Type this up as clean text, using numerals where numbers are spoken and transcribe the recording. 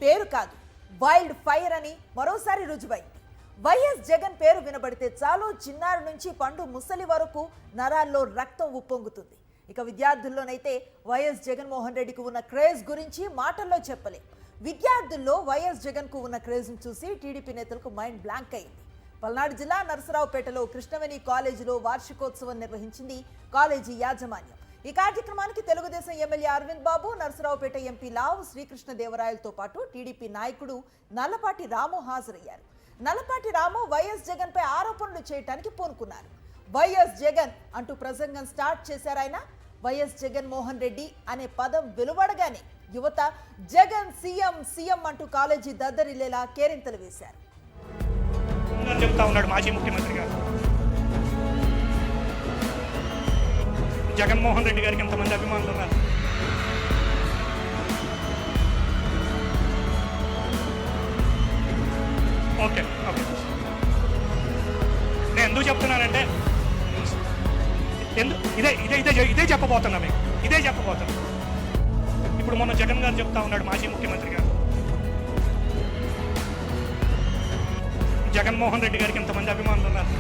పేరు కాదు, wild fire అని మరోసారి రుజువైంది. వైఎస్ జగన్ పేరు వినబడితే చాలు చిన్నారి నుంచి పండు ముసలి వరకు నరాల్లో రక్తం ఉప్పొంగుతుంది. ఇక విద్యార్థుల్లోనైతే వైఎస్ జగన్మోహన్ రెడ్డికి ఉన్న క్రేజ్ గురించి మాటల్లో చెప్పలేం. విద్యార్థుల్లో వైఎస్ జగన్కు ఉన్న క్రేజ్ను చూసి టీడీపీ నేతలకు మైండ్ బ్లాంక్ అయింది. పల్నాడు జిల్లా నరసరావుపేటలో కృష్ణవేణి కాలేజీలో వార్షికోత్సవం నిర్వహించింది కాలేజీ యాజమాన్యం. ఈ కార్యక్రమానికి తెలుగుదేశం ఎమ్మెల్యే అరవింద్ బాబు, నరసరావుపేట ఎంపీ లావు శ్రీకృష్ణదేవరాయలతో పాటు టీడీపీ నాయకుడు నల్లపాటి రాము హాజరయ్యారు. నల్లపాటి రాము వైఎస్ జగన్ పై ఆరోపణలు చేయడానికి పూనుకున్నారు. వైఎస్ జగన్ అంటూ ప్రసంగం స్టార్ట్ చేశారాయన. వైఎస్ జగన్మోహన్ రెడ్డి అనే పదం వెలువడగానే యువత జగన్ సీఎం సీఎం అంటూ కాలేజీ దద్దరిల్లేలా కేరింతలు వేశారు. చెప్తా ఉన్నాడు మాజీ ముఖ్యమంత్రి గారు, జగన్మోహన్ రెడ్డి గారికి ఎంతమంది అభిమానులు ఉన్నారు. ఓకే ఓకే, నేను ఎందుకు చెప్తున్నానంటే ఇదే ఇదే ఇదే ఇదే చెప్పబోతున్నా మీకు, ఇదే చెప్పబోతున్నా. ఇప్పుడు మొన్న జగన్ గారు చెప్తా ఉన్నాడు మాజీ ముఖ్యమంత్రి గారు, జగన్మోహన్ రెడ్డి గారికి ఎంతమంది అభిమానులు ఉన్నారు.